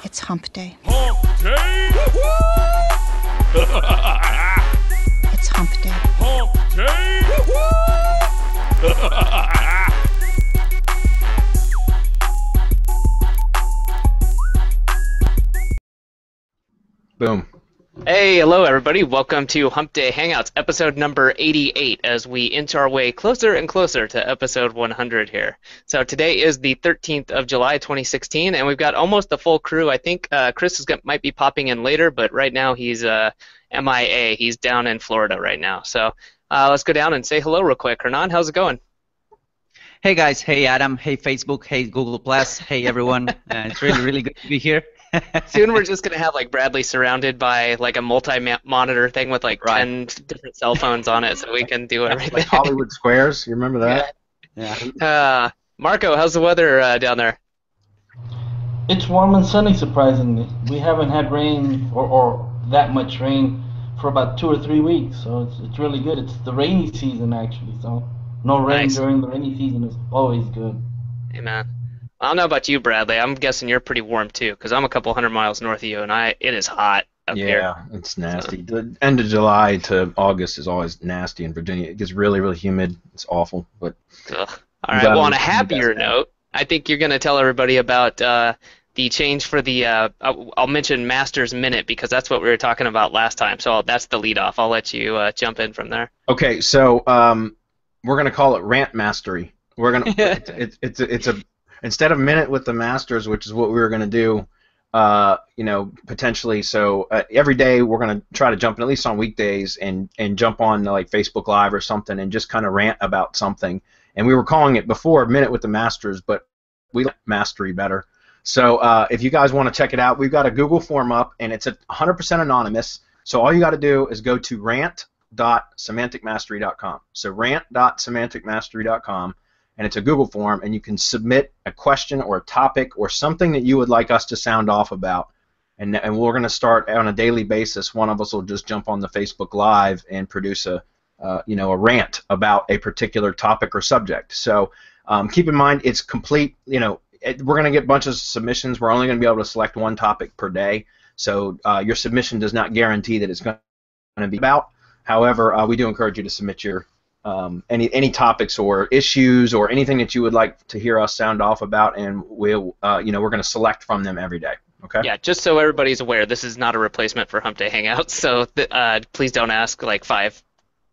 It's hump day. Hump day! It's hump day. Hump day! Boom. Hey, hello everybody. Welcome to Hump Day Hangouts, episode number 88, as we inch our way closer and closer to episode 100 here. So today is the 13th of July, 2016, and we've got almost the full crew. I think Chris might be popping in later, but right now he's MIA. He's down in Florida right now. So let's go down and say hello real quick. Hernan, how's it going? Hey guys, hey Adam, hey Facebook, hey Google+, hey everyone. It's really good to be here. Soon we're just going to have like Bradley surrounded by like a multi-monitor thing with like 10 different cell phones on it so we can do everything. Like Hollywood Squares, you remember that? Yeah. Marco, how's the weather down there? It's warm and sunny, surprisingly. We haven't had rain or that much rain for about 2 or 3 weeks, so it's really good. It's the rainy season, actually, so no rain during the rainy season is always good. Amen. I don't know about you, Bradley. I'm guessing you're pretty warm too, because I'm a couple hundred miles north of you, and it is hot up here. Yeah, it's nasty. The end of July to August is always nasty in Virginia. It gets really humid. It's awful. But all right. Well, on a happier note, I think you're going to tell everybody about the change for the. I'll mention Master's Minute because that's what we were talking about last time. So that's the lead off. I'll let you jump in from there. Okay, so we're going to call it Rant Mastery. We're going to. It's a. Instead of minute with the masters, which is what we were going to do, potentially. So every day we're going to try to jump in, at least on weekdays, and jump on like Facebook Live or something and just kind of rant about something. And we were calling it before Minute with the Masters, but we like Mastery better. So if you guys want to check it out, we've got a Google form up, and it's 100% anonymous. So all you got to do is go to rant.semanticmastery.com. So rant.semanticmastery.com. And it's a Google form, and you can submit a question or a topic or something that you would like us to sound off about. And we're going to start on a daily basis. One of us will just jump on the Facebook Live and produce a rant about a particular topic or subject. So keep in mind, it's complete. We're going to get a bunch of submissions. We're only going to be able to select one topic per day. So your submission does not guarantee that it's going to be about. However, we do encourage you to submit your any topics or issues or anything that you would like to hear us sound off about, and we're going to select from them every day. Okay. Yeah, just so everybody's aware, this is not a replacement for Hump Day Hangouts. So please don't ask like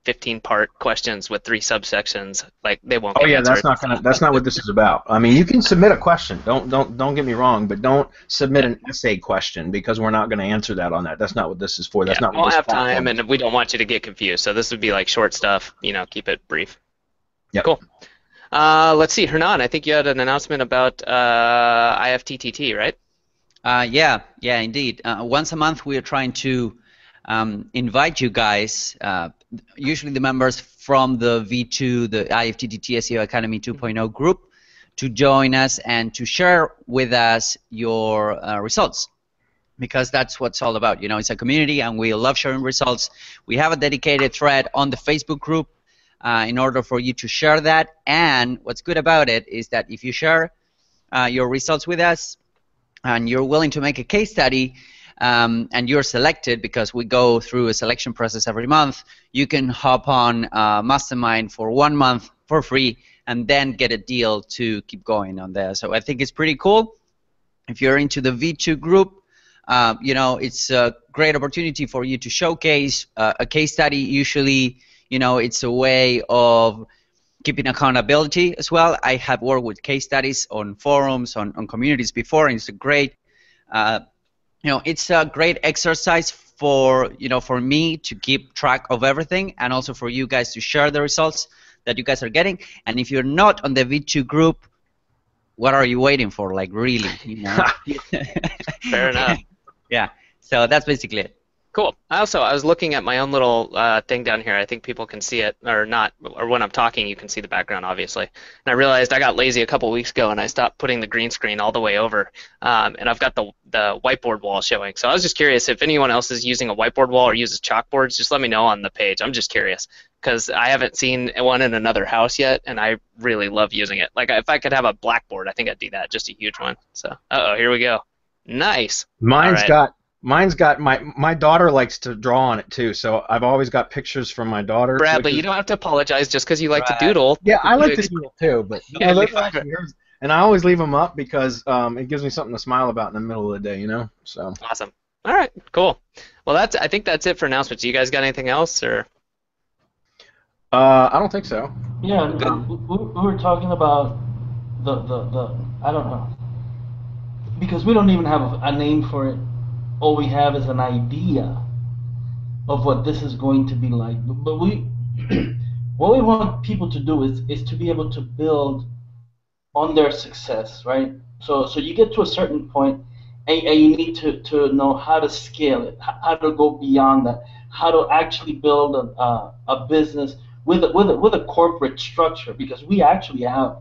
15-part questions with 3 subsections. Like they won't. Oh yeah, that's not what this is about. I mean, you can submit a question. Don't get me wrong, but don't submit an essay question because we're not going to answer that on that. That's not what this is for. That's not. We don't have time, and we don't want you to get confused. So this would be like short stuff. Keep it brief. Yeah. Cool. Let's see, Hernan. I think you had an announcement about IFTTT, right? Yeah, indeed. Once a month, we are trying to invite you guys, usually the members from the V2, the IFTTT SEO Academy 2.0 group, to join us and to share with us your results, because that's what it's all about. It's a community, and we love sharing results. We have a dedicated thread on the Facebook group in order for you to share that. And what's good about it is that if you share your results with us and you're willing to make a case study, and you're selected, because we go through a selection process every month, you can hop on Mastermind for 1 month for free and then get a deal to keep going on there. So I think it's pretty cool. If you're into the V2 group, it's a great opportunity for you to showcase a case study. Usually, it's a way of keeping accountability as well. I have worked with case studies on forums, on communities before, and it's a great it's a great exercise for me to keep track of everything, and also for you guys to share the results that you guys are getting. And if you're not on the V2 group, what are you waiting for? Like, really? Fair enough. Yeah. So that's basically it. Cool. I was looking at my own little thing down here. I think people can see it, or not, or when I'm talking, you can see the background, obviously. And I realized I got lazy a couple weeks ago, and I stopped putting the green screen all the way over. And I've got the whiteboard wall showing. So I was just curious if anyone else is using a whiteboard wall or uses chalkboards. Just let me know on the page. I'm just curious because I haven't seen one in another house yet, and I really love using it. Like if I could have a blackboard, I think I'd do that. Just a huge one. So, here we go. Nice. Mine's All right. got mine's got my daughter likes to draw on it too, so I've always got pictures from my daughter. Bradley, which you is, don't have to apologize just because you like to Right. doodle. yeah, I like to It's- doodle too, but Yeah, those you're are actually hers, and I always leave them up because it gives me something to smile about in the middle of the day, you know. So Awesome. All right, cool. Well, I think that's it for announcements. You guys got anything else, or? I don't think so. Yeah, Good. we were talking about the I don't know, because we don't even have a name for it. All we have is an idea of what this is going to be like. But we what we want people to do is to be able to build on their success, right? So you get to a certain point, and you need to know how to scale it, how to go beyond that, how to actually build a business with a corporate structure, because we actually have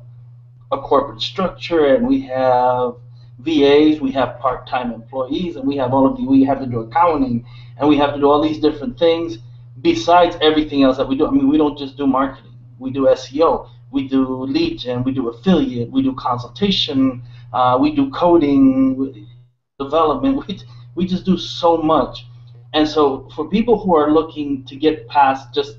a corporate structure, and we have VAs, we have part-time employees, and we have we have to do accounting, and we have to do all these different things besides everything else that we do. I mean, we don't just do marketing. We do SEO, we do lead gen, we do affiliate, we do consultation, we do coding, development. We just do so much. And so for people who are looking to get past just,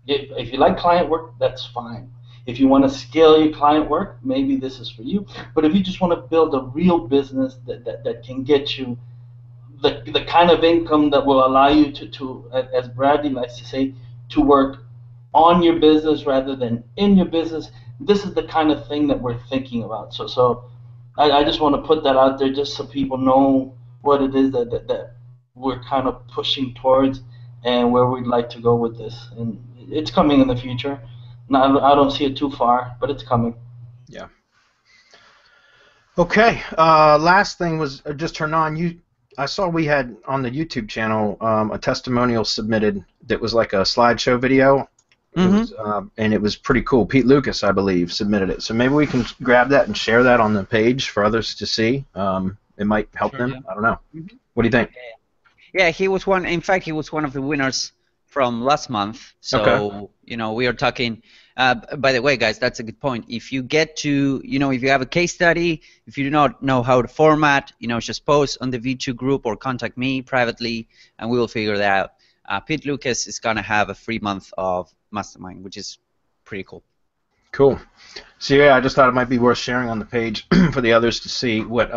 if you like client work, that's fine. If you want to scale your client work, maybe this is for you. But if you just want to build a real business that can get you the kind of income that will allow you to, as Bradley likes to say, to work on your business rather than in your business, this is the kind of thing that we're thinking about. So I just want to put that out there just so people know what it is that we're kind of pushing towards and where we'd like to go with this. And it's coming in the future. No, I don't see it too far, but it's coming. Yeah. Okay. Last thing was just turn on. I saw we had on the YouTube channel a testimonial submitted that was like a slideshow video. And it was pretty cool. Pete Lucas, I believe, submitted it. So maybe we can grab that and share that on the page for others to see. It might help them. Yeah. I don't know. What do you think? Yeah, he was one. In fact, he was one of the winners from last month. So Okay. we are talking. By the way, guys, that's a good point. If you get to, if you have a case study, if you do not know how to format, just post on the V2 group or contact me privately, and we will figure that out. Pete Lucas is gonna have a free month of Mastermind, which is pretty cool. Cool. So yeah, I just thought it might be worth sharing on the page for the others to see what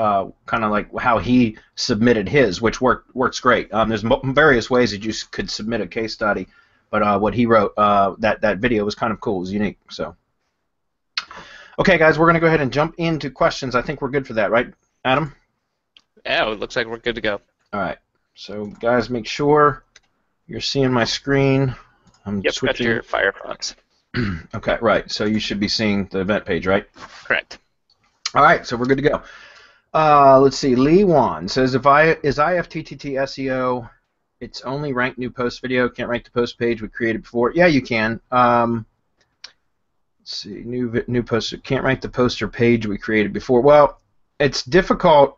kind of like how he submitted his, which works great. There's various ways that you could submit a case study, but what he wrote, that video was kind of cool. It was unique. So okay, guys, we're gonna go ahead and jump into questions. I think we're good for that, right, Adam? Yeah, it looks like we're good to go. All right. So guys, make sure you're seeing my screen. I'm Yep, got switching. your Firefox. Okay, right. So you should be seeing the event page, right? Correct. All right, so we're good to go. Let's see. Lee Wan says, is IFTTT SEO its only ranked new post video? Can't rank the post page we created before? Yeah, you can. Let's see. New post. Can't rank the post or page we created before. Well, it's difficult.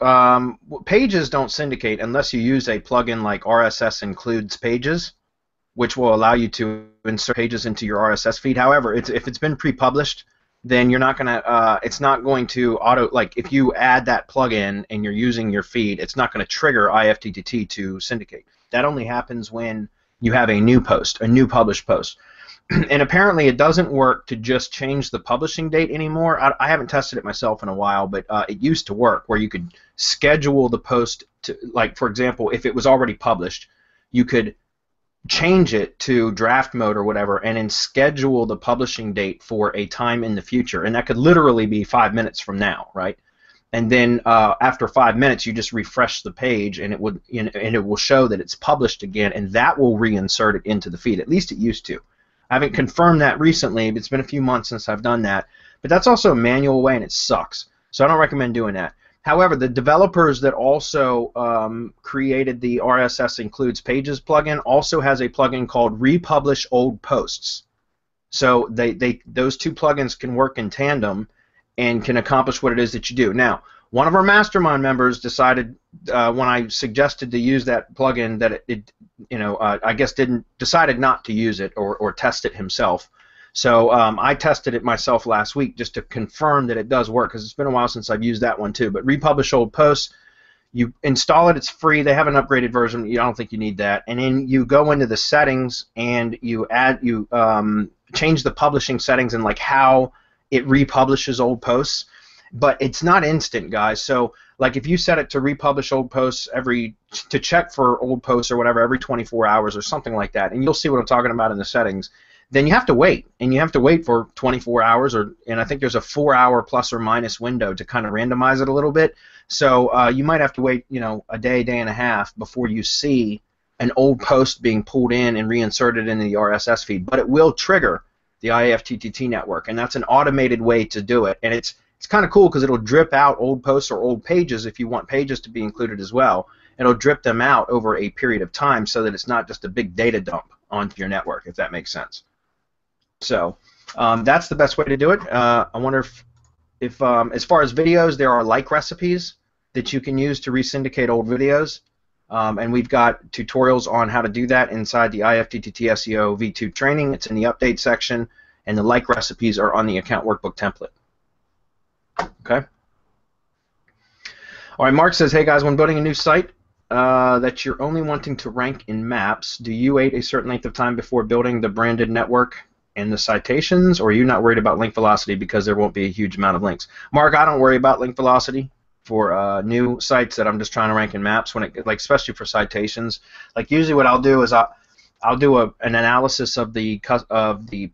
Pages don't syndicate unless you use a plugin like RSS includes pages, which will allow you to insert pages into your RSS feed. However, if it's been pre-published, then you're not gonna. It's not going to if you add that plugin and you're using your feed, it's not going to trigger IFTTT to syndicate. That only happens when you have a new post, a new published post. And apparently, it doesn't work to just change the publishing date anymore. I haven't tested it myself in a while, but it used to work where you could schedule the post to, like, for example, if it was already published, you could change it to draft mode or whatever and then schedule the publishing date for a time in the future, and that could literally be 5 minutes from now, right? And then after 5 minutes you just refresh the page and it will show that it's published again, and that will reinsert it into the feed. At least it used to. I haven't confirmed that recently, but it's been a few months since I've done that, but that's also a manual way and it sucks, so I don't recommend doing that. However, the developers that also created the RSS includes pages plugin also has a plugin called Republish Old Posts. So those two plugins can work in tandem and can accomplish what it is that you do. Now, one of our mastermind members decided when I suggested to use that plugin that I guess decided not to use it or test it himself. So I tested it myself last week just to confirm that it does work, because it's been a while since I've used that one too. But Republish Old Posts, You install it, it's free. They have an upgraded version. I don't think you need that. And then you go into the settings and you change the publishing settings and like how it republishes old posts. But it's not instant, guys. So like if you set it to republish old posts to check for old posts or whatever every 24 hours or something like that, and you'll see what I'm talking about in the settings, then you have to wait, and you have to wait for 24 hours, and I think there's a 4-hour plus or minus window to kind of randomize it a little bit. So you might have to wait, a day, day and a half before you see an old post being pulled in and reinserted into the RSS feed. But it will trigger the IFTTT network, and that's an automated way to do it. And it's kind of cool because it'll drip out old posts or old pages if you want pages to be included as well. It'll drip them out over a period of time so that it's not just a big data dump onto your network, if that makes sense. So that's the best way to do it. I wonder if as far as videos, there are like recipes that you can use to resyndicate old videos, and we've got tutorials on how to do that inside the IFTTT SEO V2 training. It's in the update section, and the like recipes are on the account workbook template. Okay. All right, Mark says, hey guys, when building a new site that you're only wanting to rank in maps, do you wait a certain length of time before building the branded network and the citations, or are you not worried about link velocity because there won't be a huge amount of links? Mark, I don't worry about link velocity for new sites that I'm just trying to rank in maps, especially for citations. Like usually what I'll do is I'll do an analysis of the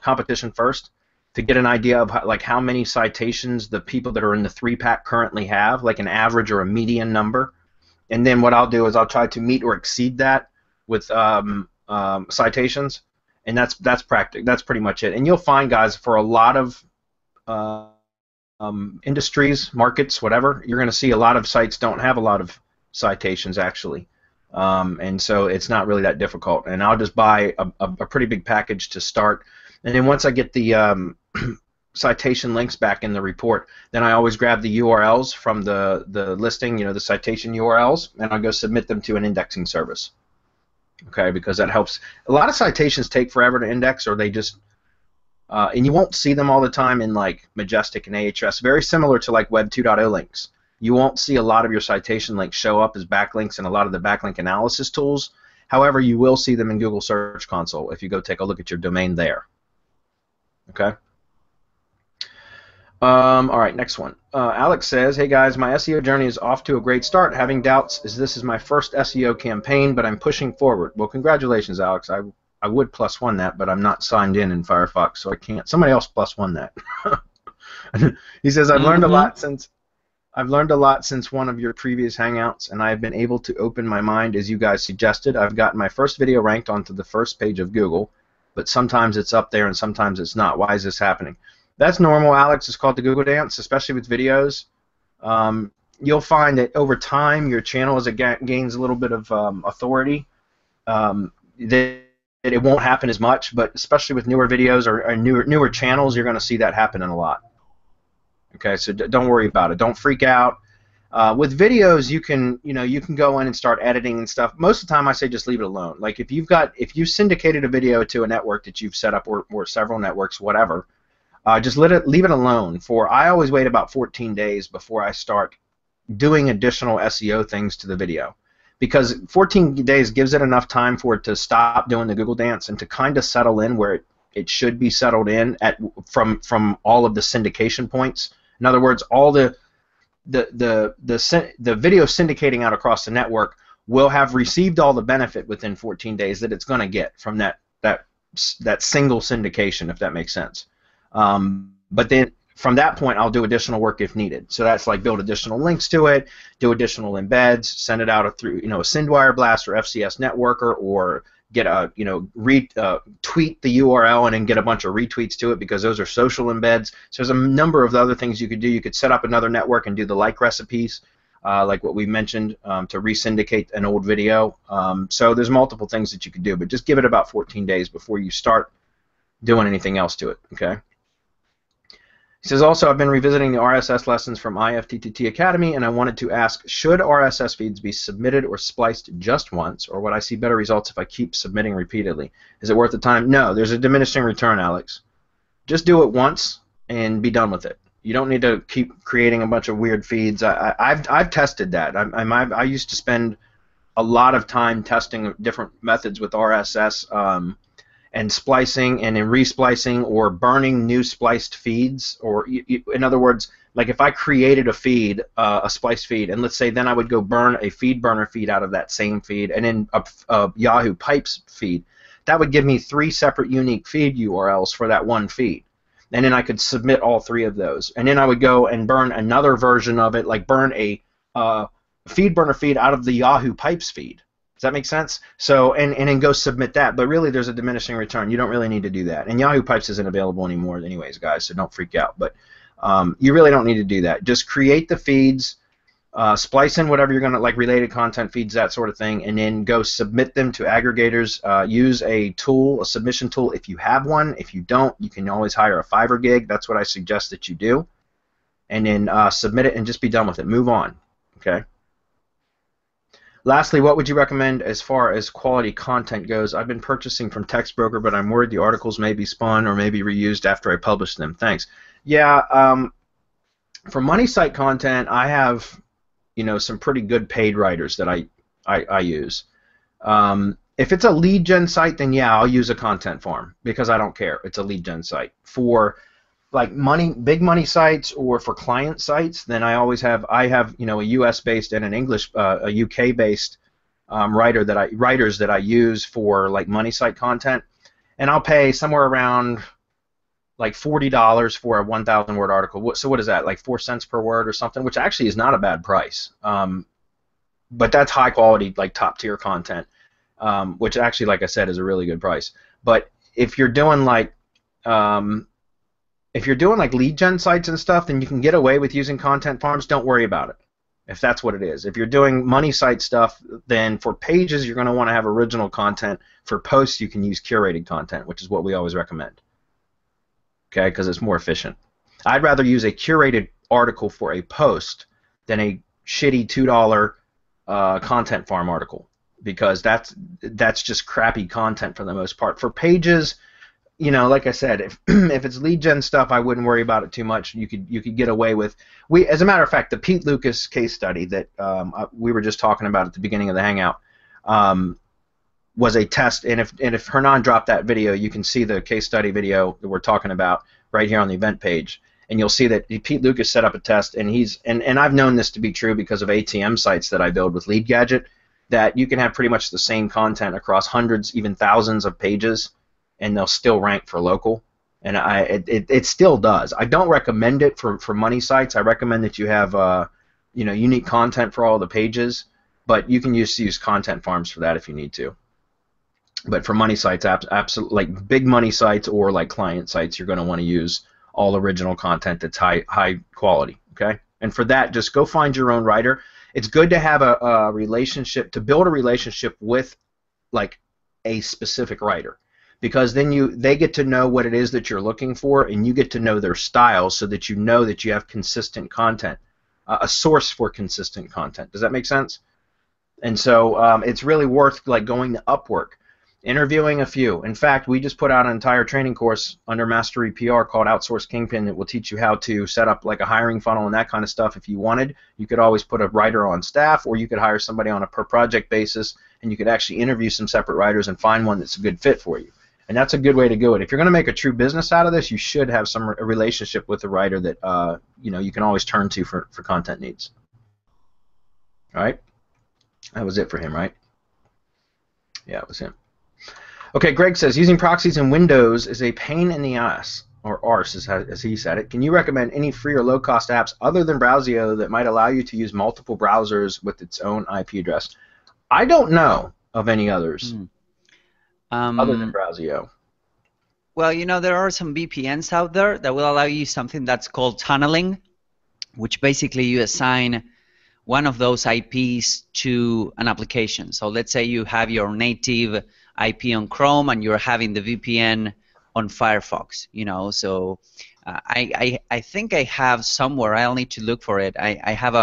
competition first to get an idea of how many citations the people that are in the 3-pack currently have, like an average or a median number. And then what I'll do is I'll try to meet or exceed that with citations. And that's pretty much it. And you'll find, guys, for a lot of industries, markets, whatever, you're going to see a lot of sites don't have a lot of citations actually, and so it's not really that difficult. And I'll just buy a pretty big package to start, and then once I get the citation links back in the report, then I always grab the URLs from the listing, the citation URLs, and I'll go submit them to an indexing service. Okay, because that helps. A lot of citations take forever to index, or they just and you won't see them all the time in like Majestic and Ahrefs. Very similar to like Web 2.0 links. You won't see a lot of your citation links show up as backlinks in a lot of the backlink analysis tools. However, you will see them in Google Search Console if you go take a look at your domain there. Okay. All right, next one. Alex says, hey guys, my SEO journey is off to a great start. Having doubts as this is my first SEO campaign, but I'm pushing forward. Well, congratulations, Alex. I would +1 that, but I'm not signed in Firefox, so I can't. Somebody else +1 that. He says, I've learned a lot since one of your previous Hangouts, and I have been able to open my mind as you guys suggested. I've gotten my first video ranked onto the first page of Google, but sometimes it's up there and sometimes it's not. Why is this happening? That's normal, Alex. It's called the Google dance, especially with videos. You'll find that over time your channel, as it gains a little bit of authority, that it won't happen as much, but especially with newer videos or newer channels, you're going to see that happening a lot. Okay, so don't worry about it. Don't freak out. With videos, you can go in and start editing and stuff. Most of the time, I say just leave it alone. Like if you syndicated a video to a network that you've set up, or several networks, whatever, just leave it alone. I always wait about 14 days before I start doing additional SEO things to the video, because 14 days gives it enough time for it to stop doing the Google dance and to kind of settle in where it should be settled in from all of the syndication points. In other words, all the video syndicating out across the network will have received all the benefit within 14 days that it's going to get from that single syndication, if that makes sense. But then from that point, I'll do additional work if needed. So that's like build additional links to it, do additional embeds, send it out through a SendWire blast or FCS networker, or get a tweet the URL and then get a bunch of retweets to it, because those are social embeds. So there's a number of other things you could do. You could set up another network and do the like recipes, like what we mentioned, to resyndicate an old video. So there's multiple things that you could do, but just give it about 14 days before you start doing anything else to it. Okay. He says, also, I've been revisiting the RSS lessons from IFTTT Academy, and I wanted to ask, should RSS feeds be submitted or spliced just once, or would I see better results if I keep submitting repeatedly? Is it worth the time? No, there's a diminishing return, Alex. Just do it once and be done with it. You don't need to keep creating a bunch of weird feeds. I've tested that. I used to spend a lot of time testing different methods with RSS and splicing and in resplicing or burning new spliced feeds. Or in other words, like if I created a feed, a spliced feed, and let's say then I would go burn a feed burner feed out of that same feed and then a Yahoo Pipes feed. That would give me 3 separate unique feed URLs for that one feed. And then I could submit all 3 of those. And then I would go and burn another version of it, like burn a feed burner feed out of the Yahoo Pipes feed. Does that make sense? So, and then go submit that. But really, there's a diminishing return. You don't really need to do that. And Yahoo Pipes isn't available anymore anyways, guys, so don't freak out. But you really don't need to do that. Just create the feeds, splice in whatever you're going to, like related content feeds, that sort of thing, and then go submit them to aggregators. Use a tool, a submission tool if you have one. If you don't, you can always hire a Fiverr gig. That's what I suggest that you do. And then submit it and just be done with it. Move on. Okay. Lastly, what would you recommend as far as quality content goes? I've been purchasing from TextBroker, but I'm worried the articles may be spun or may be reused after I publish them. Thanks. Yeah, for money site content, I have, you know, some pretty good paid writers that I use. If it's a lead gen site, then yeah, I'll use a content farm because I don't care. It's a lead gen site. For like big money sites or for client sites, then I have you know, a US based and an English, a UK based writers that I use for like money site content, and I'll pay somewhere around like $40 for a 1,000 word article. So what is that, like 4 cents per word or something, which actually is not a bad price. But that's high quality, like top tier content, which actually, like I said, is a really good price. But if you're doing like lead gen sites and stuff, then you can get away with using content farms. Don't worry about it if that's what it is. If you're doing money site stuff, then for pages you're going to want to have original content. For posts you can use curated content, which is what we always recommend. Okay, because it's more efficient. I'd rather use a curated article for a post than a shitty $2 content farm article, because that's just crappy content for the most part. For pages, you know, like I said, if it's lead gen stuff, I wouldn't worry about it too much. You could get away with. As a matter of fact, the Pete Lucas case study that we were just talking about at the beginning of the Hangout was a test. And if Hernan dropped that video, you can see the case study video that we're talking about right here on the event page, and you'll see that Pete Lucas set up a test, and and I've known this to be true because of ATM sites that I build with Lead Gadget, that you can have pretty much the same content across hundreds, even thousands of pages, and they'll still rank for local, and it still does. I don't recommend it for money sites. I recommend that you have you know, unique content for all the pages, but you can use content farms for that if you need to. But for money sites, absolutely, like big money sites or like client sites, you're going to want to use all original content that's high quality. Okay, and for that, just go find your own writer. It's good to have a relationship, to build a relationship with like a specific writer, because then they get to know what it is that you're looking for, and you get to know their style, so that you know that you have consistent content, a source for consistent content. Does that make sense? And so it's really worth like going to Upwork, interviewing a few. In fact, we just put out an entire training course under Mastery PR called Outsource Kingpin that will teach you how to set up like a hiring funnel and that kind of stuff. If you wanted, you could always put a writer on staff, or you could hire somebody on a per project basis, and you could actually interview some separate writers and find one that's a good fit for you. And that's a good way to do it. If you're going to make a true business out of this, you should have a relationship with a writer that you know, you can always turn to for content needs. All right, that was it for him, right? Yeah, it was him. Okay, Greg says, using proxies in Windows is a pain in the ass, or arse as he said it. Can you recommend any free or low-cost apps other than Browseo that might allow you to use multiple browsers with its own IP address? I don't know of any others other than Browseo. Well, you know, there are some VPNs out there that will allow you something that's called tunneling, which basically you assign one of those IPs to an application. So let's say you have your native IP on Chrome and you're having the VPN on Firefox, you know. So I think I have somewhere, I'll need to look for it. I have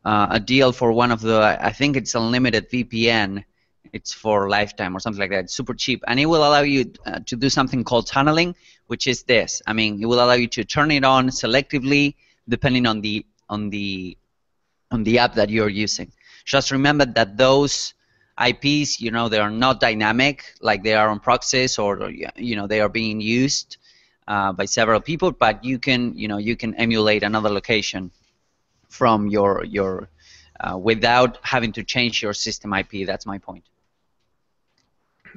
a deal for one of the, I think it's unlimited VPN. It's for lifetime or something like that. It's super cheap, and it will allow you to do something called tunneling, which is this. I mean, it will allow you to turn it on selectively depending on the app that you're using. Just remember that those IPs, you know, they are not dynamic like they are on proxies, or you know, they are being used by several people, but you can, you know, you can emulate another location from your without having to change your system IP. That's my point.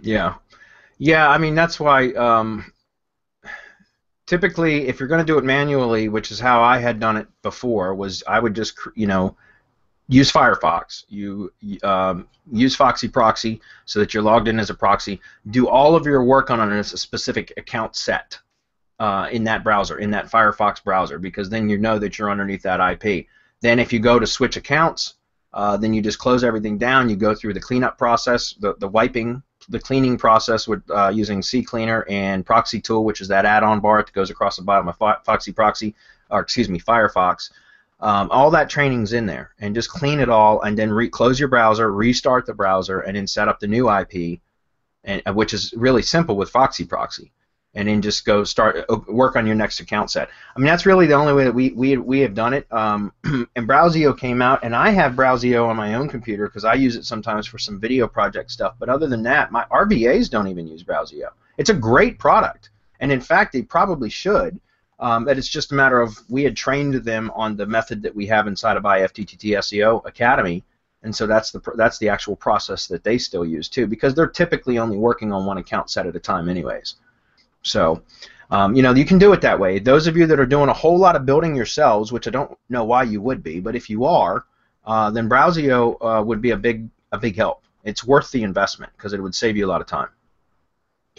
Yeah, yeah. I mean, that's why typically, if you're going to do it manually, which is how I had done it before, was I would just, you know, use Firefox. You use Foxy Proxy so that you're logged in as a proxy. Do all of your work on it as a specific account set in that browser, in that Firefox browser, because then you know that you're underneath that IP. Then if you go to switch accounts, then you just close everything down. You go through the cleanup process, the wiping, the cleaning process with using CCleaner and Proxy Tool, which is that add-on bar that goes across the bottom of Foxy Proxy, or excuse me, Firefox. All that training's in there, and just clean it all, and then close your browser, restart the browser, and then set up the new IP, and which is really simple with Foxy Proxy, and then just go start work on your next account set. I mean, that's really the only way that we have done it. And Browseo came out, and I have Browseo on my own computer because I use it sometimes for some video project stuff. But other than that, my RVAs don't even use Browseo. It's a great product, and in fact, they probably should. That it's just a matter of we had trained them on the method that we have inside of IFTTT SEO Academy, and so that's the actual process that they still use too, because they're typically only working on one account set at a time anyways. So you know, you can do it that way. Those of you that are doing a whole lot of building yourselves, which I don't know why you would be, but if you are, then Browseo would be a big help. It's worth the investment because it would save you a lot of time.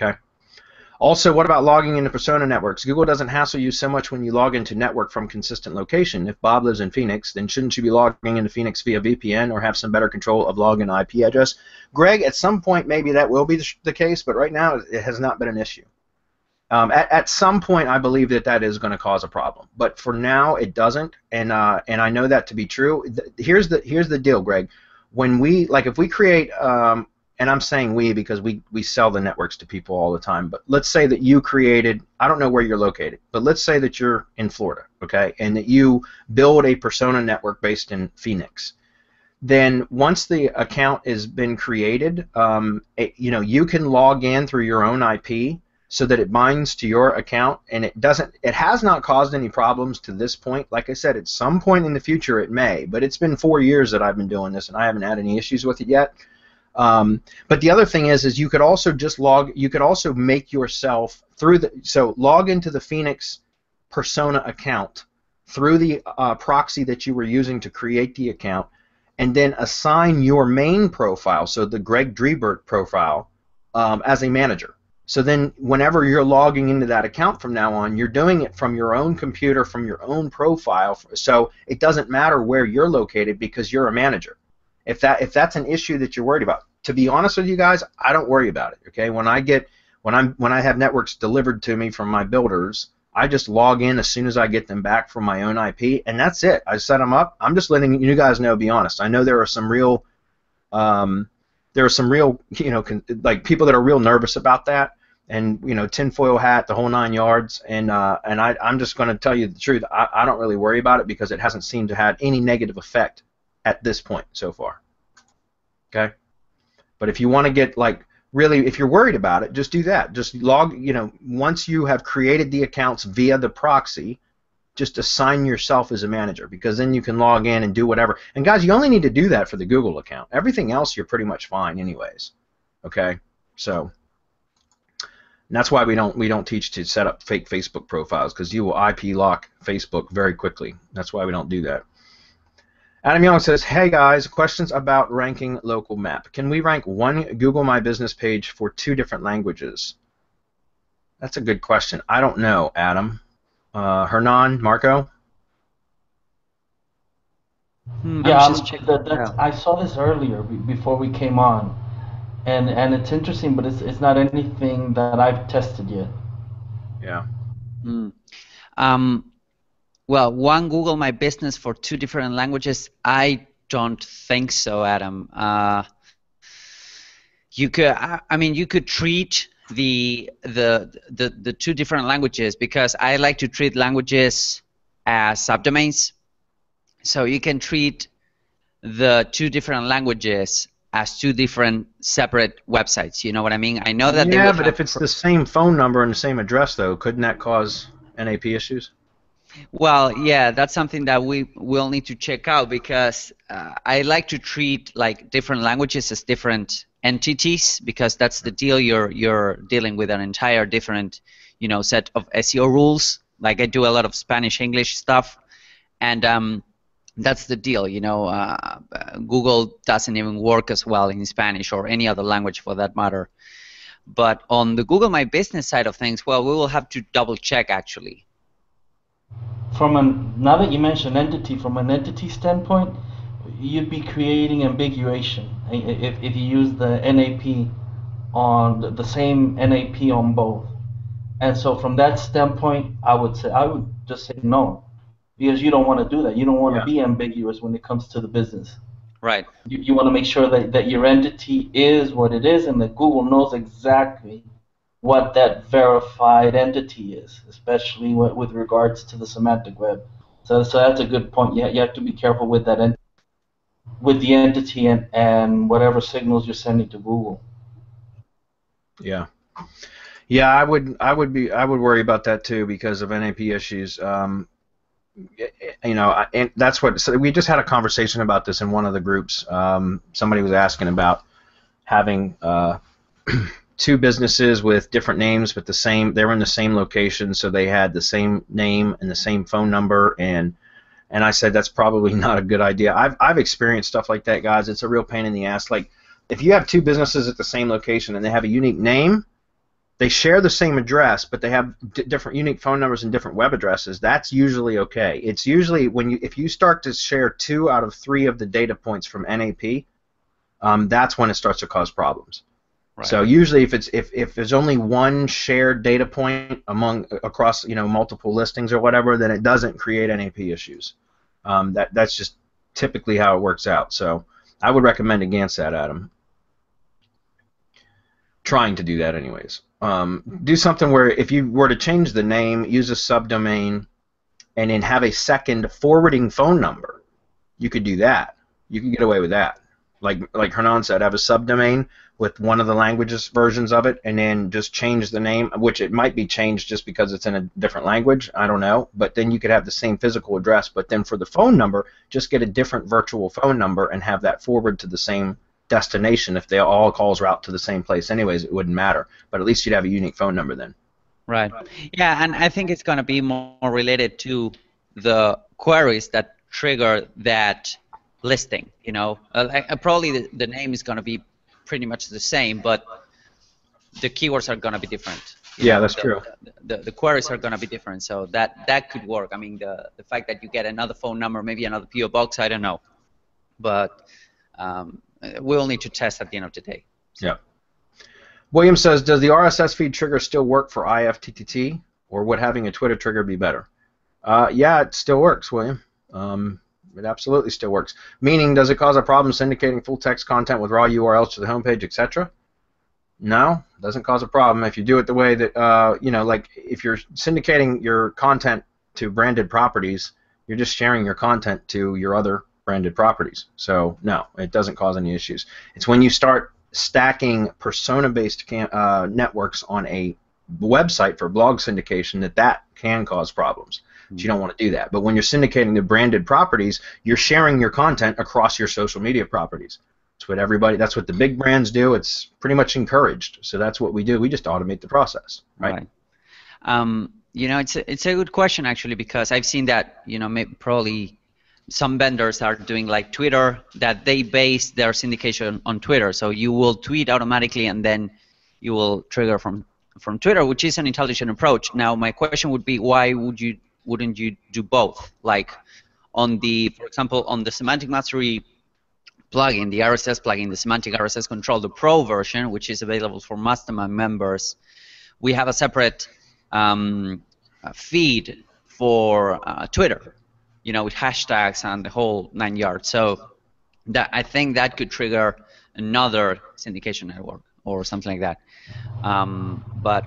Okay. Also, what about logging into persona networks? Google doesn't hassle you so much when you log into network from consistent location. If Bob lives in Phoenix, then shouldn't you be logging into Phoenix via VPN or have some better control of login IP address? Greg, at some point maybe that will be the case, but right now it has not been an issue. At some point I believe that is going to cause a problem, but for now it doesn't, and I know that to be true. Here's the deal, Greg. When if we create and I'm saying we because we sell the networks to people all the time, but let's say that you created, I don't know where you're located, but let's say that you're in Florida, okay, and that you build a persona network based in Phoenix. Then once the account has been created, you know, you can log in through your own IP so that it binds to your account, and it has not caused any problems to this point. Like I said, at some point in the future it may, but it's been 4 years that I've been doing this and I haven't had any issues with it yet. But the other thing is you could also make yourself log into the Phoenix persona account through the proxy that you were using to create the account, and then assign your main profile, so the Greg Drebert profile, as a manager. So then whenever you're logging into that account from now on, you're doing it from your own computer, from your own profile, so it doesn't matter where you're located because you're a manager. If that's an issue that you're worried about, to be honest with you guys, I don't worry about it. Okay, when I have networks delivered to me from my builders, I just log in as soon as I get them back from my own IP, and that's it. I set them up. I'm just letting you guys know. Be honest. I know there are some real, you know, like people that are real nervous about that, and you know, tinfoil hat, the whole 9 yards. And I'm just going to tell you the truth. I don't really worry about it because it hasn't seemed to have any negative effect at this point so far. Okay. But if you want to get, like, really, if you're worried about it, just do that. Just log, you know, once you have created the accounts via the proxy, just assign yourself as a manager, because then you can log in and do whatever. And guys, you only need to do that for the Google account. Everything else you're pretty much fine anyways. Okay? So, and that's why we don't teach to set up fake Facebook profiles, because you will IP lock Facebook very quickly. That's why we don't do that. Adam Young says, hey guys, questions about ranking local map. Can we rank one Google My Business page for 2 different languages? That's a good question. I don't know, Adam. Hernan, Marco? Yeah, I saw this earlier before we came on, and it's interesting, but it's not anything that I've tested yet. Yeah. Well, one Google My Business for 2 different languages, I don't think so, Adam. You could, I mean, you could treat the two different languages, because I like to treat languages as subdomains. So you can treat the two different languages as two different separate websites. You know what I mean? I know that they Yeah, will but have if it's the same phone number and the same address, though, couldn't that cause NAP issues? Well, yeah, that's something that we will need to check out, because I like to treat like different languages as different entities, because that's the deal. You're dealing with an entire different, set of SEO rules. Like I do a lot of Spanish English stuff, and that's the deal. Google doesn't even work as well in Spanish or any other language for that matter. But on the Google My Business side of things, well, we will have to double check actually. Now that you mentioned entity, from an entity standpoint, you'd be creating ambiguation if you use the NAP on the same NAP on both. And so from that standpoint, I would just say no, because you don't want to do that. You don't want to be ambiguous when it comes to the business. Right. You want to make sure that your entity is what it is, and that Google knows exactly what that verified entity is, especially with regards to the semantic web. So that's a good point. You have to be careful with that with the entity and whatever signals you're sending to Google. Yeah. Yeah, I would worry about that too because of NAP issues. And that's what. So we just had a conversation about this in one of the groups. Somebody was asking about having two businesses with different names, but they were in the same location, so they had the same name and the same phone number, and I said that's probably not a good idea. I've experienced stuff like that, guys. It's a real pain in the ass. Like if you have two businesses at the same location and they have a unique name, they share the same address, but they have different unique phone numbers and different web addresses. That's usually okay. It's usually if you start to share 2 out of 3 of the data points from NAP, that's when it starts to cause problems. Right. So usually, if there's only one shared data point across multiple listings or whatever, then it doesn't create NAP issues. That's just typically how it works out. So I would recommend against that, Adam. Trying to do that, anyways. Do something where if you were to change the name, use a subdomain, and then have a second forwarding phone number, you could do that. You can get away with that. Like Hernan said, have a subdomain with one of the languages versions of it, and then just change the name, which it might be changed just because it's in a different language. I don't know. But then you could have the same physical address, but then for the phone number, just get a different virtual phone number and have that forward to the same destination. If they all calls route to the same place anyways, it wouldn't matter. But at least you'd have a unique phone number then. Right. Yeah, and I think it's going to be more related to the queries that trigger that listing. Probably the name is going to be pretty much the same, but the keywords are going to be different. That's true. The queries are going to be different, so that could work. I mean, the fact that you get another phone number, maybe another PO box, I don't know, but we'll need to test at the end of the day. Yeah. William says, does the RSS feed trigger still work for IFTTT, or would having a Twitter trigger be better? Yeah, it still works, William. It absolutely still works. Meaning, does it cause a problem syndicating full text content with raw URLs to the homepage, etc.? No, it doesn't cause a problem if you do it the way that, like if you're syndicating your content to branded properties, you're just sharing your content to your other branded properties. So, no, it doesn't cause any issues. It's when you start stacking persona-based networks on a website for blog syndication that can cause problems. But you don't want to do that. But when you're syndicating the branded properties, you're sharing your content across your social media properties. That's what the big brands do. It's pretty much encouraged. So that's what we do. We just automate the process, right? It's a good question actually, because I've seen that probably some vendors are doing like Twitter, that they base their syndication on Twitter. So you will tweet automatically and then you will trigger from Twitter, which is an intelligent approach. Now my question would be, why wouldn't you do both? Like for example, on the Semantic Mastery plugin, the RSS plugin, the Semantic RSS Control, the Pro version, which is available for Mastermind members, we have a separate feed for Twitter, with hashtags and the whole 9 yards. So I think that could trigger another syndication network or something like that. But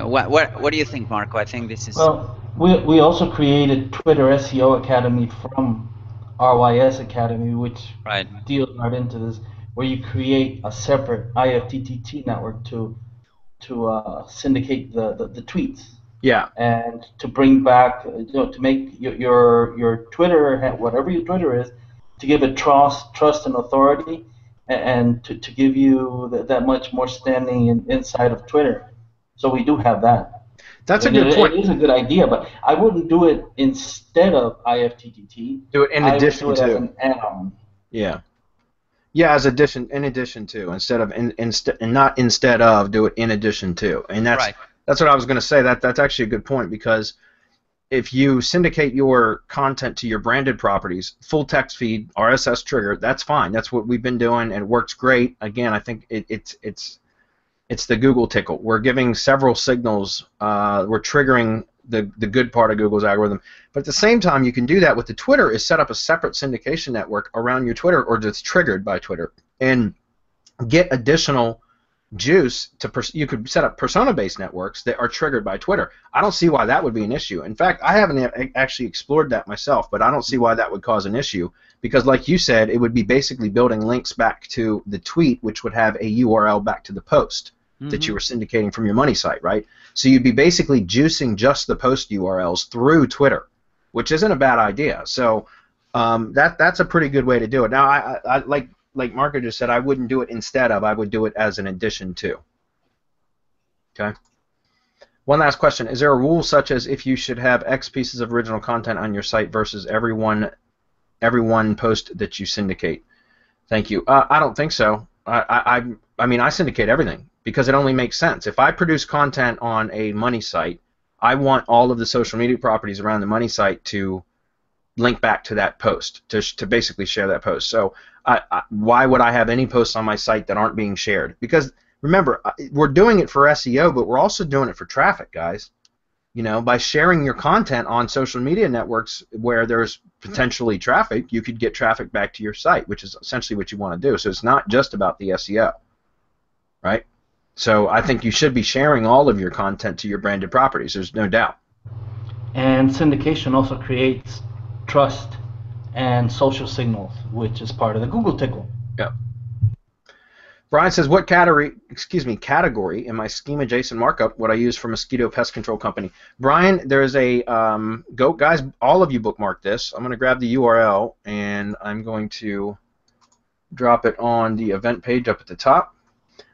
what do you think, Marco? I think this is Well, we also created Twitter SEO Academy from RYS Academy, which right. deals right into this, where you create a separate IFTTT network to syndicate the tweets. Yeah. And to bring back, to make your Twitter, whatever your Twitter is, to give it trust and authority, and to give you that much more standing inside of Twitter. So we do have that. That's a good point. It is a good idea, but I wouldn't do it instead of IFTTT. Do it in addition I would do it to. as an add-on. Yeah. Yeah, in addition to, instead of and not instead of, do it in addition to, and that's right. That's what I was going to say. That's actually a good point, because if you syndicate your content to your branded properties, full text feed, RSS trigger, that's fine. That's what we've been doing, and it works great. Again, I think it's the Google tickle. We're giving several signals. We're triggering the good part of Google's algorithm. But at the same time, you can do that with the Twitter, is set up a separate syndication network around your Twitter, or just triggered by Twitter, and get additional juice you could set up persona-based networks that are triggered by Twitter. I don't see why that would be an issue. In fact, I haven't actually explored that myself, but I don't see why that would cause an issue, because like you said, it would be basically building links back to the tweet, which would have a URL back to the post that you were syndicating from your money site, right? So you'd be basically juicing just the post URLs through Twitter, which isn't a bad idea. So that's a pretty good way to do it. Now, I like Marco just said, I wouldn't do it instead of. I would do it as an addition to. Okay. One last question: is there a rule such as if you should have X pieces of original content on your site versus every one post that you syndicate? Thank you. I don't think so. I mean, I syndicate everything because it only makes sense. If I produce content on a money site, I want all of the social media properties around the money site to link back to that post, to basically share that post. So why would I have any posts on my site that aren't being shared? Because remember, we're doing it for SEO, but we're also doing it for traffic, guys. You know, by sharing your content on social media networks where there's potentially traffic, you could get traffic back to your site, which is essentially what you want to do. So it's not just about the SEO, right? So I think you should be sharing all of your content to your branded properties. There's no doubt. And syndication also creates trust and social signals, which is part of the Google tickle. Yeah. Brian says, what category in my schema JSON markup would I use for Mosquito Pest Control Company? Brian, there's a guys, all of you bookmark this. I'm going to grab the URL and I'm going to drop it on the event page up at the top.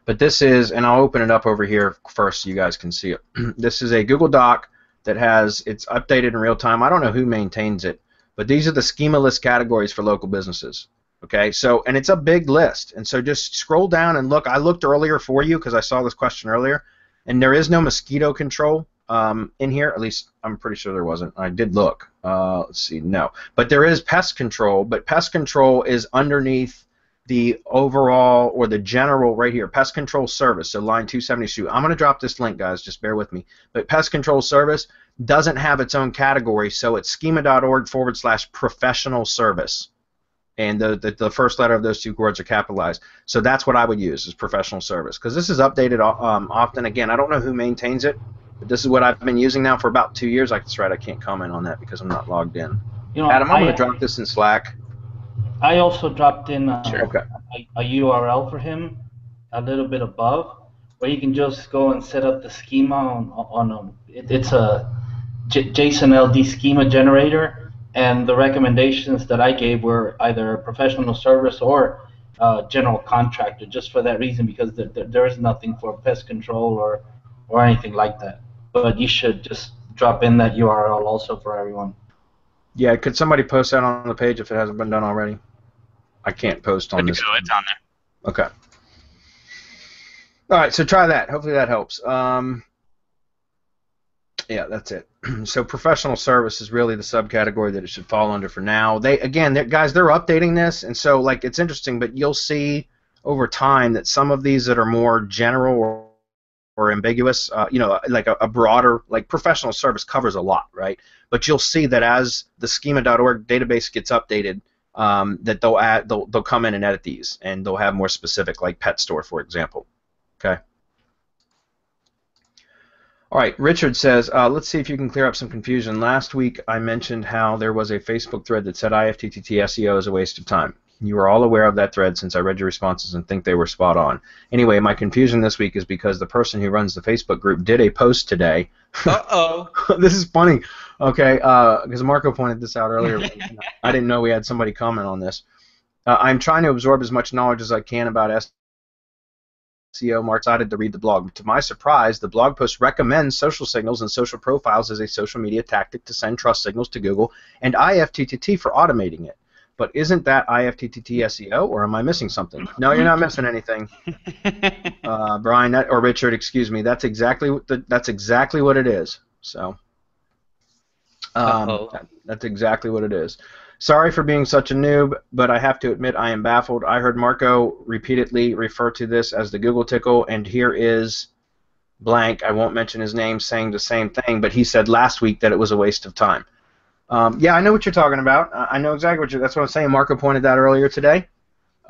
But this is, and I'll open it up over here first so you guys can see it. This is a Google Doc that it's updated in real time. I don't know who maintains it, but these are the schema list categories for local businesses. Okay, so, and it's a big list, and so just scroll down and look. I looked earlier for you because I saw this question earlier, and there is no mosquito control in here. At least I'm pretty sure there wasn't. I did look. Let's see, no. But there is pest control, but pest control is underneath the overall or the general right here, pest control service, so line 272. I'm going to drop this link, guys, just bear with me. But pest control service doesn't have its own category, so it's schema.org/professional service. And the first letter of those two words are capitalized. So that's what I would use, is professional service, because this is updated often. Again, I don't know who maintains it, but this is what I've been using now for about 2 years. That's right, I can't comment on that because I'm not logged in. You know, Adam, I'm going to drop this in Slack. I also dropped in a URL for him a little bit above, where you can just go and set up the schema it's a JSON LD schema generator. And the recommendations that I gave were either professional service or general contractor, just for that reason, because there is nothing for pest control or anything like that. But you should just drop in that URL also for everyone. Yeah, could somebody post that on the page if it hasn't been done already? I can't post on this. It's on there. Okay. All right, so try that. Hopefully that helps. Yeah, that's it. So professional service is really the subcategory that it should fall under for now. Guys, they're updating this, and so like it's interesting, but you'll see over time that some of these that are more general or ambiguous, like a broader, like professional service covers a lot, right? But you'll see that as the schema.org database gets updated, that they'll come in and edit these, and they'll have more specific, like pet store, for example. Okay. All right, Richard says, let's see if you can clear up some confusion. Last week I mentioned how there was a Facebook thread that said IFTTT SEO is a waste of time. You are all aware of that thread since I read your responses and think they were spot on. Anyway, my confusion this week is because the person who runs the Facebook group did a post today. Uh-oh. This is funny. Okay, because Marco pointed this out earlier. I didn't know we had somebody comment on this. I'm trying to absorb as much knowledge as I can about SEO. Mark decided to read the blog. To my surprise, the blog post recommends social signals and social profiles as a social media tactic to send trust signals to Google and IFTTT for automating it. But isn't that IFTTT SEO, or am I missing something? No, you're not missing anything, Brian or Richard. Excuse me. That's exactly what it is. So that's exactly what it is. Sorry for being such a noob, but I have to admit I am baffled. I heard Marco repeatedly refer to this as the Google tickle, and here is blank. I won't mention his name, saying the same thing, but he said last week that it was a waste of time. Yeah, I know what you're talking about. I know exactly what that's what I'm saying. Marco pointed that earlier today.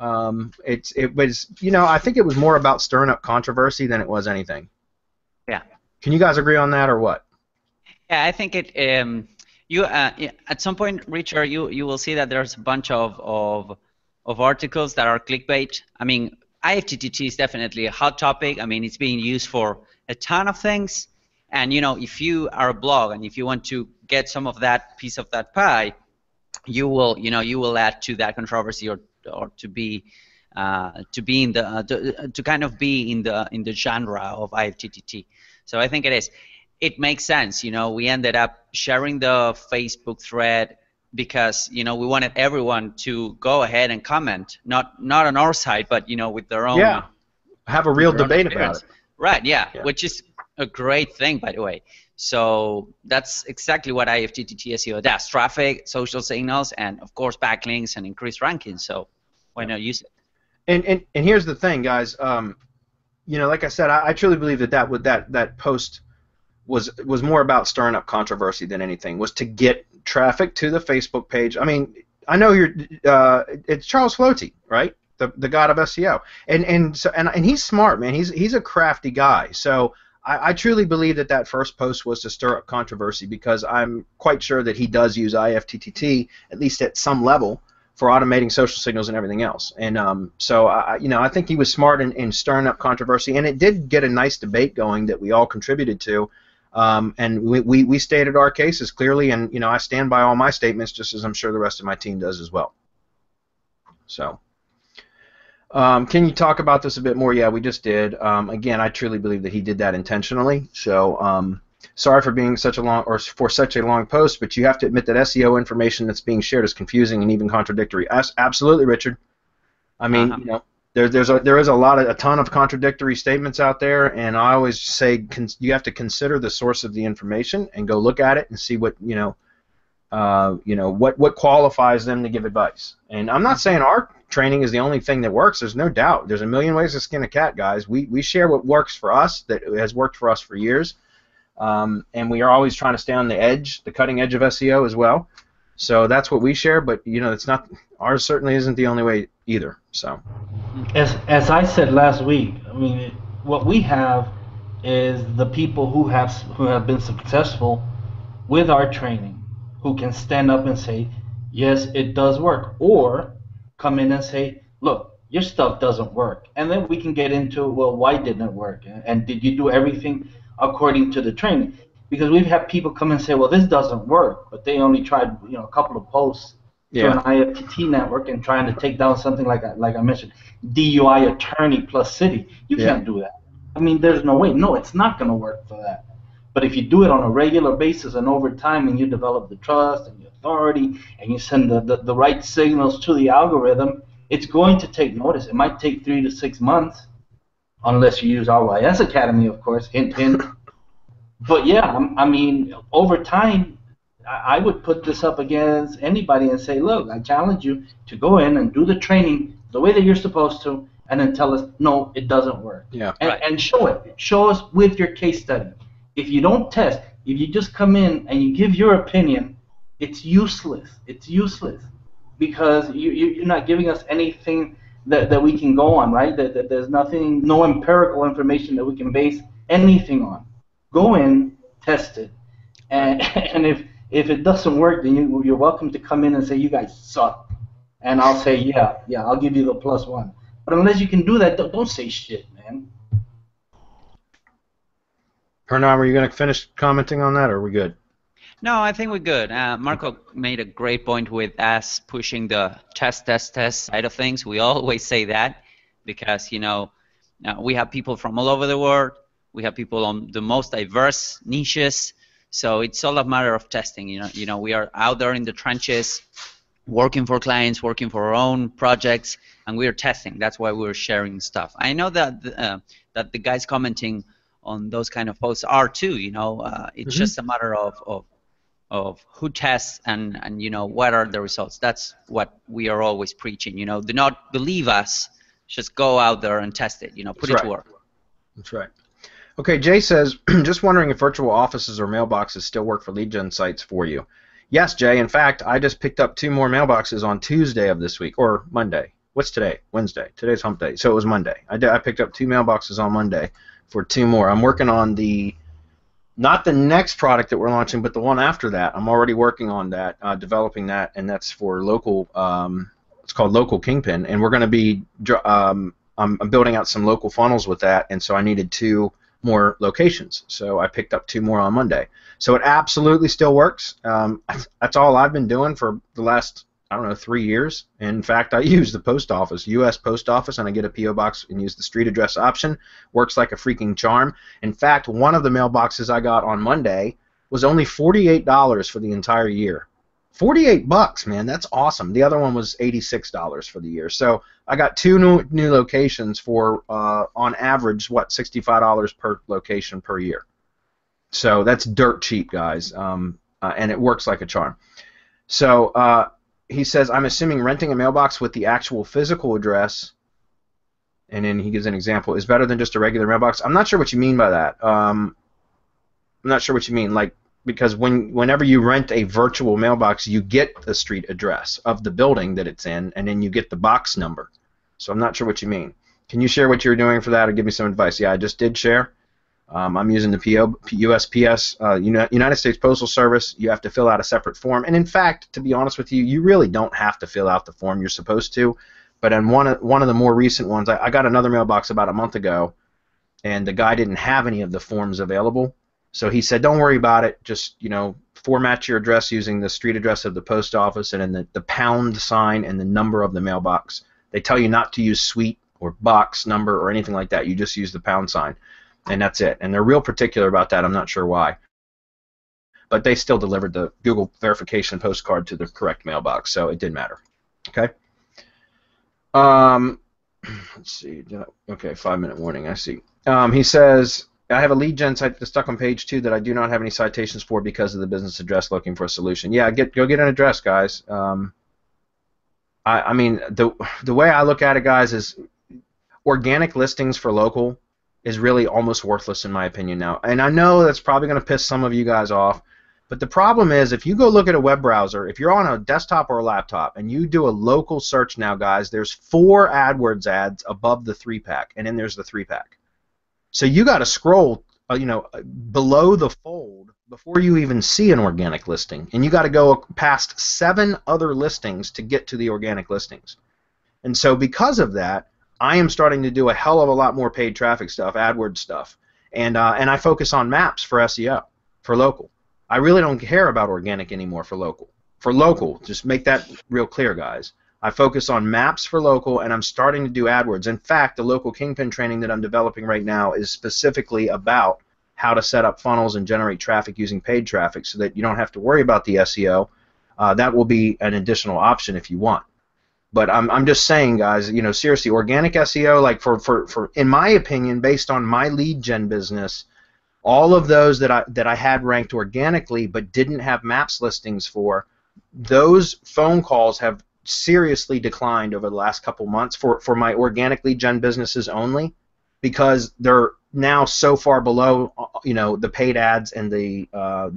It was, I think it was more about stirring up controversy than it was anything. Yeah. Can you guys agree on that or what? Yeah, I think it. At some point, Richard, you will see that there's a bunch of articles that are clickbait. I mean, IFTTT is definitely a hot topic. I mean, it's being used for a ton of things. And if you are a blog and if you want to get some of that piece of that pie, you will add to that controversy or to be in the to kind of be in the genre of IFTTT. So I think it is. It makes sense. We ended up sharing the Facebook thread because we wanted everyone to go ahead and comment, not on our side, but with their own. Yeah. Have a real debate about it. Right. Yeah. Which is a great thing, by the way. So that's exactly what IFTTT SEO does: traffic, social signals, and of course backlinks and increased rankings. So why not use it? And here's the thing, guys. Like I said, I truly believe that post was more about stirring up controversy than anything. Was to get traffic to the Facebook page. I mean, I know it's Charles Floty, right? The god of SEO, and he's smart, man. He's a crafty guy. So I truly believe that first post was to stir up controversy because I'm quite sure that he does use IFTTT at least at some level for automating social signals and everything else. And so I think he was smart in stirring up controversy, and it did get a nice debate going that we all contributed to. And we stated our cases clearly, and I stand by all my statements, just as I'm sure the rest of my team does as well. So. Can you talk about this a bit more? Yeah, we just did. Again, I truly believe that he did that intentionally. So, sorry for being such a long post, but you have to admit that SEO information that's being shared is confusing and even contradictory. Absolutely, Richard. I mean, there is a ton of contradictory statements out there, and I always say you have to consider the source of the information and go look at it and see what what qualifies them to give advice. And I'm not saying our training is the only thing that works. There's no doubt. There's a million ways to skin a cat, guys. We share what works for us, that has worked for us for years, and we are always trying to stay on the cutting edge of SEO as well. So that's what we share. But it's not. Ours certainly isn't the only way either. So, as I said last week, I mean, what we have is the people who have been successful with our training, who can stand up and say, yes, it does work, or come in and say, look, your stuff doesn't work. And then we can get into, well, why didn't it work? And did you do everything according to the training? Because we've had people come and say, well, this doesn't work, but they only tried a couple of posts to an IFTT network and trying to take down something like I mentioned, DUI attorney plus city. You can't do that. I mean, there's no way. No, it's not going to work for that. But if you do it on a regular basis and over time, and you develop the trust and the authority, and you send the right signals to the algorithm, it's going to take notice. It might take 3 to 6 months, unless you use our IS Academy, of course. Hint, hint. But yeah, I mean, over time, I would put this up against anybody and say, look, I challenge you to go in and do the training the way that you're supposed to, and then tell us, no, it doesn't work. Yeah. And show it. Show us with your case study. If you don't test, if you just come in and you give your opinion, it's useless. It's useless because you're not giving us anything that we can go on, right? That there's nothing, no empirical information that we can base anything on. Go in, test it, and and if it doesn't work, then you're welcome to come in and say you guys suck, and I'll say yeah, I'll give you the +1. But unless you can do that, don't say shit, man. Hernan, were you going to finish commenting on that, or are we good? No, I think we're good. Marco made a great point with us pushing the test side of things. We always say that because, you know, we have people from all over the world. We have people on the most diverse niches. So it's all a matter of testing. You know, we are out there in the trenches, working for clients, working for our own projects, and we are testing. That's why we're sharing stuff. I know that that the guys commenting on those kind of posts are too. You know, it's just a matter of who tests and you know what are the results. That's what we are always preaching. You know, do not believe us. Just go out there and test it. You know, put it to work. That's right. Okay, Jay says, just wondering if virtual offices or mailboxes still work for lead gen sites for you. Yes, Jay. In fact, I just picked up 2 more mailboxes on Tuesday of this week, or Monday. What's today? Wednesday. Today's hump day, so it was Monday. I picked up 2 mailboxes on Monday for 2 more. I'm working on not the next product that we're launching, but the one after that. I'm already working on that, developing that, and that's for local. It's called Local Kingpin, and we're going to be. I'm building out some local funnels with that, and so I needed 2 more locations. So I picked up 2 more on Monday. So it absolutely still works. That's all I've been doing for the last, I don't know, 3 years. In fact, I use the post office, U.S. Post Office, and I get a P.O. box and use the street address option. Works like a freaking charm. In fact, one of the mailboxes I got on Monday was only $48 for the entire year. $48, man, that's awesome. The other one was $86 for the year. So I got 2 new locations for, on average, what, $65 per location per year. So that's dirt cheap, guys, and it works like a charm. So he says, I'm assuming renting a mailbox with the actual physical address, and then he gives an example, is better than just a regular mailbox. I'm not sure what you mean by that. I'm not sure what you mean, like, because whenever you rent a virtual mailbox, you get the street address of the building that it's in, and then you get the box number. So I'm not sure what you mean. Can you share what you're doing for that, or give me some advice? Yeah, I just did share. I'm using the USPS, United States Postal Service. You have to fill out a separate form, and in fact, to be honest with you, you really don't have to fill out the form. You're supposed to, but in one of the more recent ones, I got another mailbox about a month ago, and the guy didn't have any of the forms available. So he said, don't worry about it. Just, you know, format your address using the street address of the post office and then the pound sign and the number of the mailbox. They tell you not to use suite or box number or anything like that. You just use the pound sign, and that's it. And they're real particular about that. I'm not sure why. But they still delivered the Google verification postcard to the correct mailbox, so it didn't matter. Okay? Let's see. Okay, 5-minute warning. I see. He says, I have a lead gen site that's stuck on page 2 that I do not have any citations for because of the business address, looking for a solution. Yeah, go get an address, guys. I mean, the way I look at it, guys, is organic listings for local is really almost worthless in my opinion now. And I know that's probably going to piss some of you guys off, but the problem is if you go look at a web browser, if you're on a desktop or a laptop and you do a local search now, guys, there's 4 AdWords ads above the 3-pack, and then there's the 3-pack. So you got to scroll, below the fold before you even see an organic listing, and you got to go past 7 other listings to get to the organic listings. And so because of that, I am starting to do a hell of a lot more paid traffic stuff, AdWords stuff, and I focus on maps for SEO for local. I really don't care about organic anymore for local. For local, just make that real clear, guys. I focus on maps for local, and I'm starting to do AdWords. In fact, the Local Kingpin training that I'm developing right now is specifically about how to set up funnels and generate traffic using paid traffic so that you don't have to worry about the SEO. That will be an additional option if you want. But I'm just saying, guys, seriously, organic SEO, like for in my opinion, based on my lead gen business, all of those that I had ranked organically but didn't have maps listings for, those phone calls have seriously declined over the last couple months for my organic lead gen businesses only, because they're now so far below the paid ads and the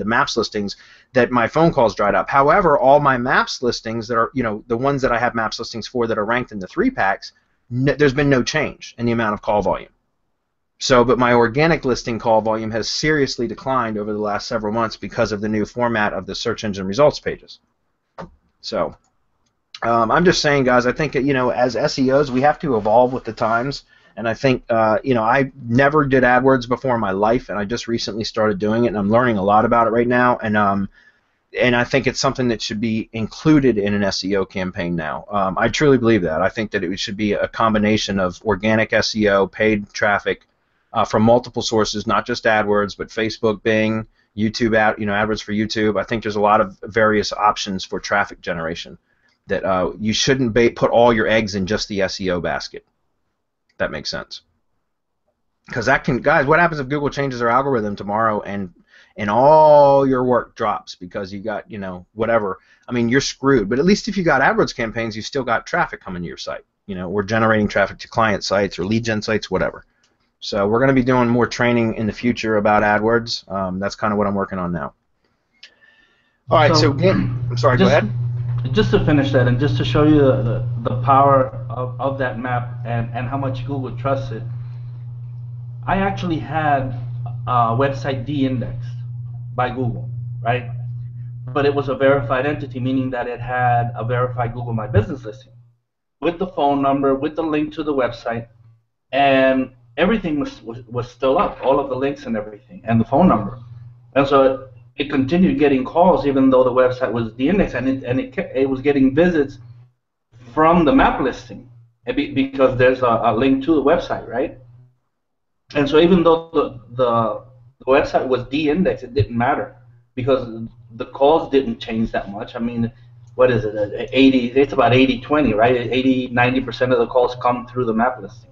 maps listings that my phone calls dried up. However, all my maps listings that are the ones that I have maps listings for that are ranked in the 3-packs there's been no change in the amount of call volume. So, but my organic listing call volume has seriously declined over the last several months because of the new format of the search engine results pages. So, I'm just saying, guys, I think, as SEOs, we have to evolve with the times. And I think, I never did AdWords before in my life, and I just recently started doing it, and I'm learning a lot about it right now. And I think it's something that should be included in an SEO campaign now. I truly believe that. I think that it should be a combination of organic SEO, paid traffic from multiple sources, not just AdWords, but Facebook, Bing, YouTube, AdWords for YouTube. I think there's a lot of various options for traffic generation that you shouldn't put all your eggs in just the SEO basket. That makes sense. Because guys, what happens if Google changes their algorithm tomorrow and all your work drops because you got, whatever? I mean, you're screwed. But at least if you got AdWords campaigns, you still got traffic coming to your site. We're generating traffic to client sites or lead gen sites, whatever. So we're going to be doing more training in the future about AdWords. That's kind of what I'm working on now. All right, so I'm sorry, go ahead. Just to finish that, and just to show you the power of that map and how much Google trusts it, I actually had a website de-indexed by Google, right? But it was a verified entity, meaning that it had a verified Google My Business listing with the phone number, with the link to the website, and everything was still up, all of the links and everything, and the phone number. And so it continued getting calls even though the website was de-indexed, and it was getting visits from the map listing because there's a link to the website, right? And so even though the website was de-indexed, it didn't matter because the calls didn't change that much. I mean, what is it? It's about 80-20, right? 80-90% of the calls come through the map listing.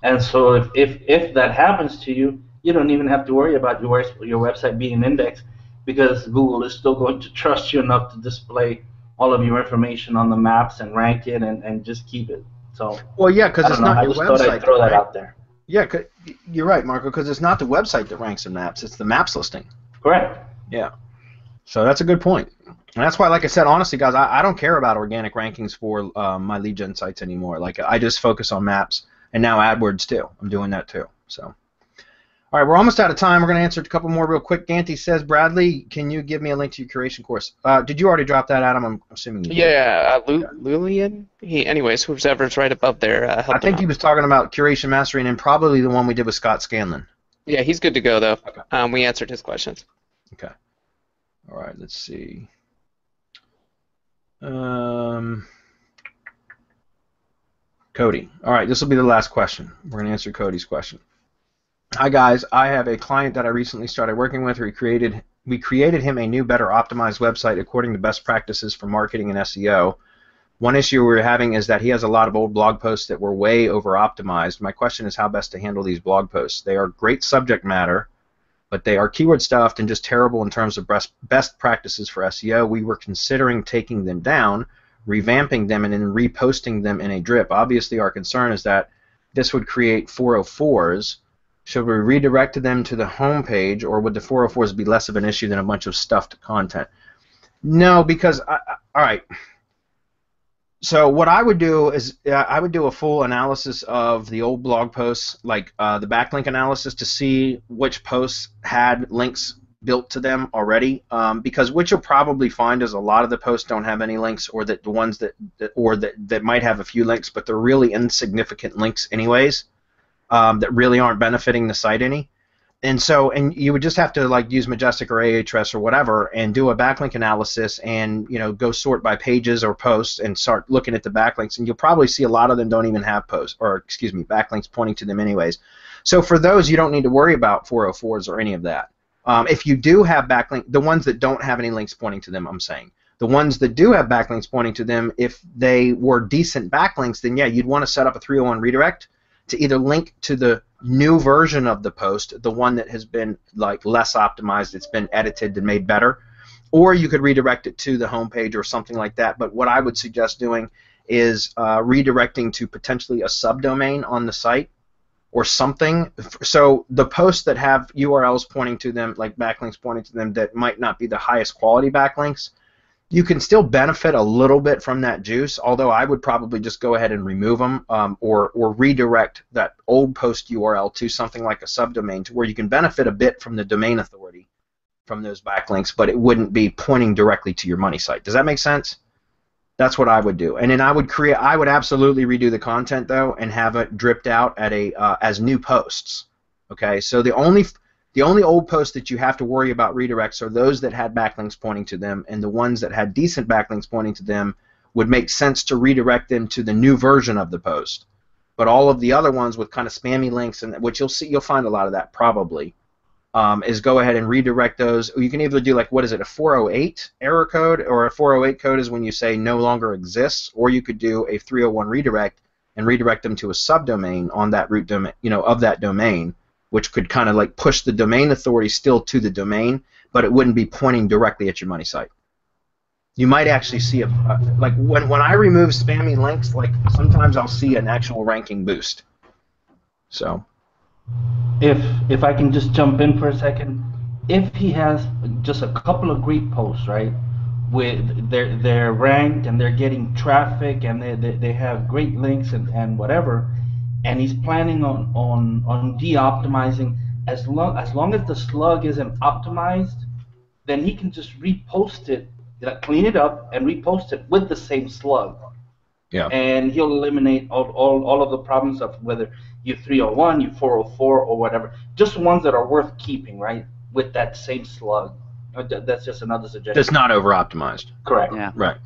And so if that happens to you, you don't even have to worry about your website being indexed, because Google is still going to trust you enough to display all of your information on the maps and rank it and just keep it. So, well, yeah, because it's not your website. I just thought I'd throw that out there. Yeah, you're right, Marco, because it's not the website that ranks in maps, it's the maps listing. Correct. Yeah. So that's a good point. And that's why, like I said, honestly, guys, I don't care about organic rankings for my lead gen sites anymore. Like, I just focus on maps, and now AdWords too. I'm doing that too. So. All right, we're almost out of time. We're going to answer a couple more real quick. Ganti says, Bradley, can you give me a link to your curation course? Did you already drop that, Adam? I'm assuming you did. Yeah, Lulian? Anyways, whoever's right above there. I think he was talking about curation mastering and probably the one we did with Scott Scanlon. Yeah, he's good to go, though. Okay. We answered his questions. Okay. All right, let's see. Cody. All right, this will be the last question. We're going to answer Cody's question. Hi guys, I have a client that I recently started working with. We created him a new, better optimized website according to best practices for marketing and SEO. One issue we're having is that he has a lot of old blog posts that were way over optimized. My question is how best to handle these blog posts. They are great subject matter, but they are keyword stuffed and just terrible in terms of best practices for SEO. We were considering taking them down, revamping them, and then reposting them in a drip. Obviously our concern is that this would create 404s. Should we redirect them to the home page, or would the 404s be less of an issue than a bunch of stuffed content? No, because, all right. So what I would do is I would do a full analysis of the old blog posts, like the backlink analysis, to see which posts had links built to them already, because what you'll probably find is a lot of the posts don't have any links, or that the ones that might have a few links, but they're really insignificant links anyways. That really aren't benefiting the site any, and you would just have to like use Majestic or Ahrefs or whatever and do a backlink analysis and go sort by pages or posts and start looking at the backlinks, and you'll probably see a lot of them don't even have backlinks pointing to them anyways. So for those, you don't need to worry about 404s or any of that. If you do have backlink, the ones that don't have any links pointing to them, I'm saying. The ones that do have backlinks pointing to them, if they were decent backlinks, then yeah, you'd want to set up a 301 redirect to either link to the new version of the post, the one that has been like less optimized, it's been edited and made better, or you could redirect it to the home page or something like that. But what I would suggest doing is redirecting to potentially a subdomain on the site or something. So the posts that have URLs pointing to them, like backlinks pointing to them, that might not be the highest quality backlinks, You can still benefit a little bit from that juice, although I would probably just go ahead and remove them or redirect that old post URL to something like a subdomain to where you can benefit a bit from the domain authority from those backlinks, but it wouldn't be pointing directly to your money site. Does that make sense? That's what I would do. And then I would absolutely redo the content though and have it dripped out at as new posts. Okay, so the only old posts that you have to worry about redirects are those that had backlinks pointing to them, and the ones that had decent backlinks pointing to them would make sense to redirect them to the new version of the post. But all of the other ones with kind of spammy links, and which you'll find a lot of that probably, is go ahead and redirect those. You can either do like, what is it, a 408 error code, or a 408 code is when you say no longer exists, or you could do a 301 redirect and redirect them to a subdomain on that root domain, of that domain, which could kind of like push the domain authority still to the domain, but it wouldn't be pointing directly at your money site. You might actually see like when I remove spammy links, like sometimes I'll see an actual ranking boost. So, if I can just jump in for a second, if he has just a couple of great posts, right, with they're ranked and they're getting traffic and they have great links and whatever, and he's planning on de-optimizing, as long as the slug isn't optimized, then he can just repost it, clean it up, and repost it with the same slug. Yeah. And he'll eliminate all of the problems of whether you 301, you 404, or whatever. Just ones that are worth keeping, right, with that same slug. That's just another suggestion. That's not over-optimized. Correct. Yeah. Right.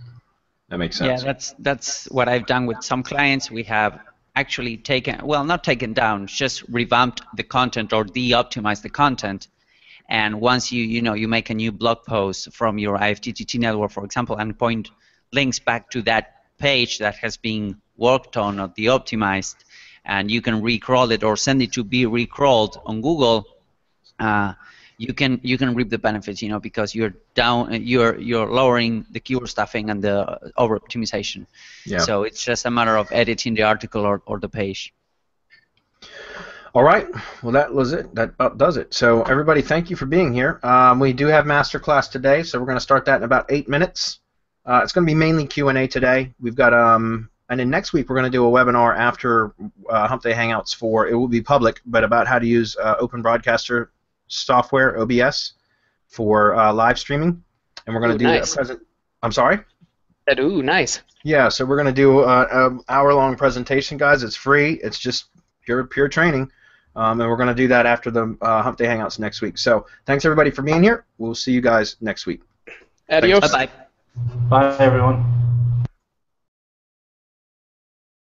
That makes sense. Yeah, that's what I've done with some clients. We have actually not taken down, just revamped the content or de-optimized the content. And once you make a new blog post from your IFTTT network, for example, and point links back to that page that has been worked on or de-optimized, and you can recrawl it or send it to be recrawled on Google, you can reap the benefits, because you're lowering the keyword stuffing and the over optimization. Yeah. So it's just a matter of editing the article or the page. All right. Well, that was it. That about does it. So everybody, thank you for being here. We do have masterclass today, so we're going to start that in about 8 minutes. It's going to be mainly Q&A today. We've got and then next week we're going to do a webinar after Hump Day Hangouts it will be public, but about how to use Open Broadcaster software, OBS, for live streaming, and we're going to do nice. a present. I'm sorry. Ooh, nice. Yeah, so we're going to do an hour-long presentation, guys. It's free. It's just pure training, and we're going to do that after the Hump Day Hangouts next week. So thanks everybody for being here. We'll see you guys next week. Adios. Bye bye. Bye, everyone.